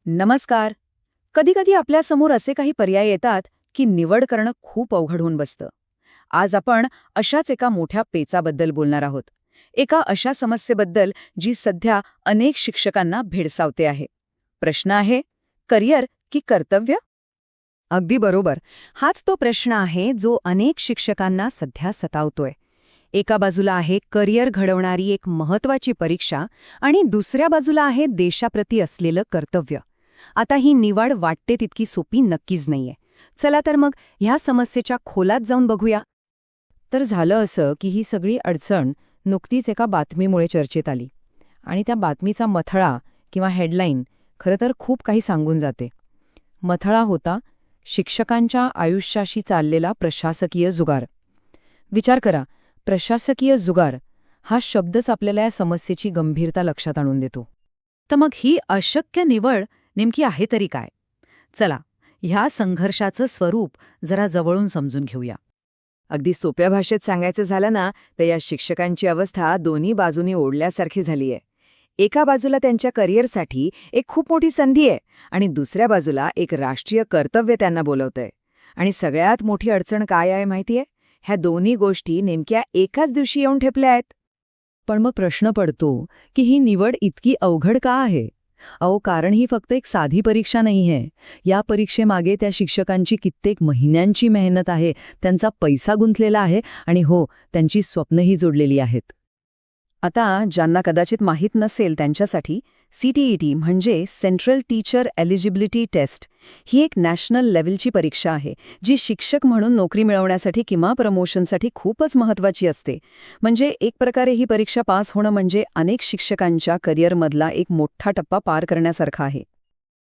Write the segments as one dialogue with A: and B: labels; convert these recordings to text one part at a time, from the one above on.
A: नमस्कार. कधीकधी आपल्यासमोर असे काही पर्याय येतात की निवड करणं खूप अवघड होऊन बसतं. आज आपण अशाच एका मोठ्या पेचाबद्दल बोलणार आहोत. एका अशा समस्येबद्दल जी सध्या अनेक शिक्षकांना भेडसावते आहे. प्रश्न आहे, करिअर की कर्तव्य?
B: अगदी बरोबर. हाच तो प्रश्न आहे जो अनेक शिक्षकांना सध्या सतावतोय. एका बाजूला आहे करिअर घडवणारी एक महत्वाची परीक्षा आणि दुसऱ्या बाजूला आहे देशाप्रती असलेलं कर्तव्य. आता ही निवड वाटते तितकी सोपी नक्कीच नाहीये. चला तर मग ह्या समस्येच्या खोलात जाऊन बघूया.
A: तर झालं असं की ही सगळी अडचण नुकतीच एका बातमीमुळे चर्चेत आली. आणि त्या बातमीचा मथळा किंवा हेडलाईन खरं तर खूप काही सांगून जाते. मथळा होता, शिक्षकांच्या आयुष्याशी चाललेला प्रशासकीय जुगार. विचार करा, प्रशासकीय जुगार हा शब्दच आपल्याला या समस्येची गंभीरता लक्षात आणून देतो.
B: तर मग ही अशक्य निवड नेमकी आहे तरी काय? चला, ह्या संघर्षाचं स्वरूप जरा जवळून समजून घेऊया.
A: अगदी सोप्या भाषेत सांगायचं झालं ना, तर या शिक्षकांची अवस्था दोन्ही बाजूनी ओढल्यासारखी झालीय. एका बाजूला त्यांच्या करिअरसाठी एक खूप मोठी संधी आहे आणि दुसऱ्या बाजूला एक राष्ट्रीय कर्तव्य त्यांना बोलवतंय. आणि सगळ्यात मोठी अडचण काय आहे माहितीये? ह्या दोन्ही गोष्टी नेमक्या एकाच दिवशी येऊन ठेपल्या आहेत. पण मग प्रश्न पडतो की ही निवड इतकी अवघड का आहे? कारण ही फक्त एक साधी परीक्षा नाहीये. या परीक्षेमागे त्या शिक्षकांची कित्येक महिन्यांची मेहनत आहे, त्यांचा पैसा गुंतलेला आहे आणि हो, त्यांची स्वप्नही जोडलेली आहेत. आता ज्यांना कदाचित माहीत नसेल त्यांच्यासाठी CTET म्हणजे सेंट्रल टीचर एलिजिबिलिटी टेस्ट ही एक नॅशनल लेव्हलची परीक्षा आहे, जी शिक्षक म्हणून नोकरी मिळवण्यासाठी किंवा प्रमोशनसाठी खूपच महत्त्वाची असते. म्हणजे एक प्रकारे ही परीक्षा पास होणं म्हणजे अनेक शिक्षकांच्या करिअरमधला एक मोठा टप्पा पार करण्यासारखा आहे.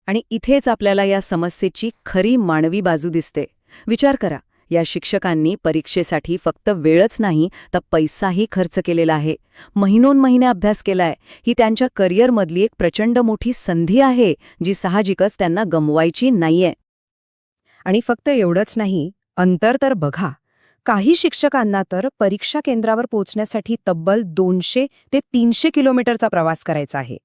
A: आणि इथेच आपल्याला या समस्येची खरी मानवी बाजू दिसते. विचार करा, या शिक्षकांनी परीक्षेसाठी फक्त वेळच नाही तर पैसाही खर्च केलेला आहे. महिनोन्महिने अभ्यास केलाय. ही त्यांच्या करिअरमधली एक प्रचंड मोठी संधी आहे, जी साहजिकच त्यांना गमवायची नाहीये. आणि फक्त एवढंच नाही, अंतर तर बघा. काही शिक्षकांना तर परीक्षा केंद्रावर पोहोचण्यासाठी तब्बल 200 ते 300 किलोमीटरचा प्रवास करायचा आहे.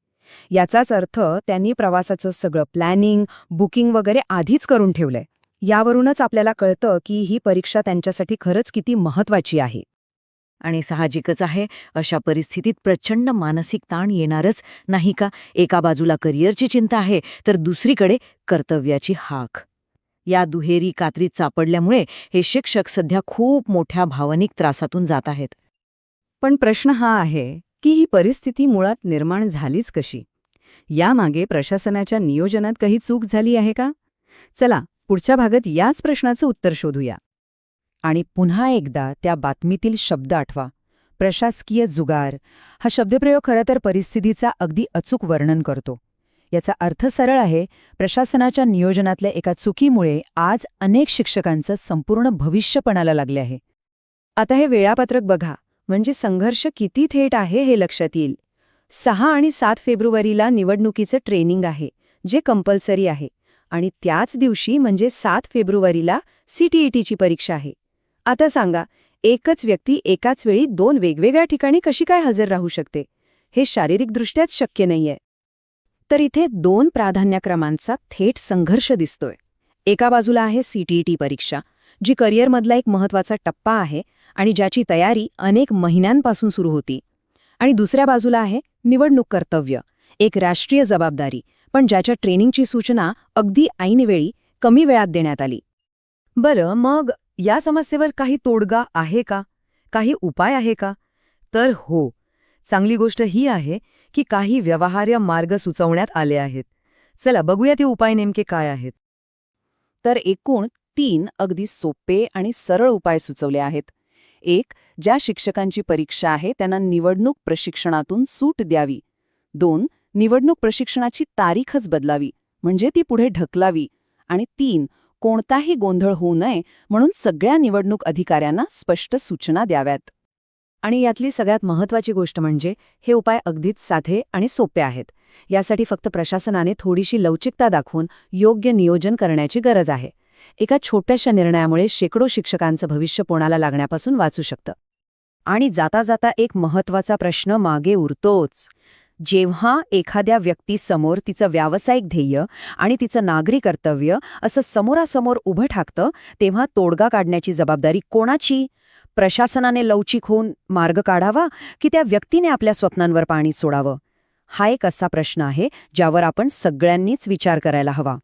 A: याचाच अर्थ त्यांनी प्रवासाचं सगळं प्लॅनिंग, बुकिंग वगैरे आधीच करून ठेवलंय. यावरूनच आपल्याला कळतं की ही परीक्षा त्यांच्यासाठी खरंच किती महत्त्वाची आहे. आणि साहजिकच आहे, अशा परिस्थितीत प्रचंड मानसिक ताण येणारच नाही का? एका बाजूला करिअरची चिंता आहे तर दुसरीकडे कर्तव्याची हाक. या दुहेरी कात्रीत सापडल्यामुळे हे शिक्षक सध्या खूप मोठ्या भावनिक त्रासातून जात आहेत. पण प्रश्न हा आहे की ही परिस्थिती मुळात निर्माण झालीच कशी? यामागे प्रशासनाच्या नियोजनात काही चूक झाली आहे का? चला, पुढच्या भागात याच प्रश्नाचं उत्तर शोधूया. आणि पुन्हा एकदा त्या बातमीतील शब्द आठवा, प्रशासकीय जुगार. हा शब्दप्रयोग खरं तर परिस्थितीचा अगदी अचूक वर्णन करतो. याचा अर्थ सरळ आहे, प्रशासनाच्या नियोजनातल्या एका चुकीमुळे आज अनेक शिक्षकांचं संपूर्ण भविष्य पणाला लागले आहे. आता हे वेळापत्रक बघा, म्हणजे संघर्ष किती थेट आहे हे लक्षात येईल. 6 आणि 7 फेब्रुवारीला निवडणुकीचं ट्रेनिंग आहे, जे कंपल्सरी आहे. आणि त्याच दिवशी म्हणजे 7 फेब्रुवारीला CTETची परीक्षा आहे. आता सांगा, एकच व्यक्ती एकाच वेळी 2 वेगवेगळ्या ठिकाणी कशी काय हजर राहू शकते? हे शारीरिकदृष्ट्याच शक्य नाहीये. तर इथे 2 प्राधान्यक्रमांचा थेट संघर्ष दिसतोय. एका बाजूला आहे CTET परीक्षा, जी करिअरमधला एक महत्त्वाचा टप्पा आहे आणि ज्याची तयारी अनेक महिन्यांपासून सुरू होती. आणि दुसऱ्या बाजूला आहे निवडणूक कर्तव्य, एक राष्ट्रीय जबाबदारी, पण ज्याच्या ट्रेनिंगची सूचना अगदी ऐनवेळी कमी वेळात देण्यात आली. बरं, मग या समस्येवर काही तोडगा आहे का? काही उपाय आहे का? तर हो, चांगली गोष्ट ही आहे की काही व्यवहार्य मार्ग सुचवण्यात आले आहेत. चला बघूया ते उपाय नेमके काय आहेत. तर एकूण 3 अगदी सोपे आणि सरळ उपाय सुचवले आहेत. 1. ज्या शिक्षकांची परीक्षा आहे त्यांना निवडणूक प्रशिक्षणातून सूट द्यावी. 2. निवडणूक प्रशिक्षणाची तारीखच बदलावी, म्हणजे ती पुढे ढकलावी. आणि 3. कोणताही गोंधळ होऊ नये म्हणून सगळ्या निवडणूक अधिकाऱ्यांना स्पष्ट सूचना द्याव्यात. आणि यातली सगळ्यात महत्त्वाची गोष्ट म्हणजे हे उपाय अगदीच साधे आणि सोपे आहेत. यासाठी फक्त प्रशासनाने थोडीशी लवचिकता दाखवून योग्य नियोजन करण्याची गरज आहे. एका छोट्याशा निर्णयामुळे शेकडो शिक्षकांचं भविष्य पणाला लागण्यापासून वाचू शकतं. आणि जाता जाता एक महत्त्वाचा प्रश्न मागे उरतोच.
B: जेव्हा एखाद्या व्यक्तीसमोर तिचं व्यावसायिक ध्येय आणि तिचं नागरी कर्तव्य असं समोरासमोर उभं ठाकतं, तेव्हा तोडगा काढण्याची जबाबदारी कोणाची? प्रशासनाने लवचिक होऊन मार्ग काढावा की त्या व्यक्तीने आपल्या स्वप्नांवर पाणी सोडावं? हा एक असा प्रश्न आहे ज्यावर आपण सगळ्यांनीच विचार करायला हवा.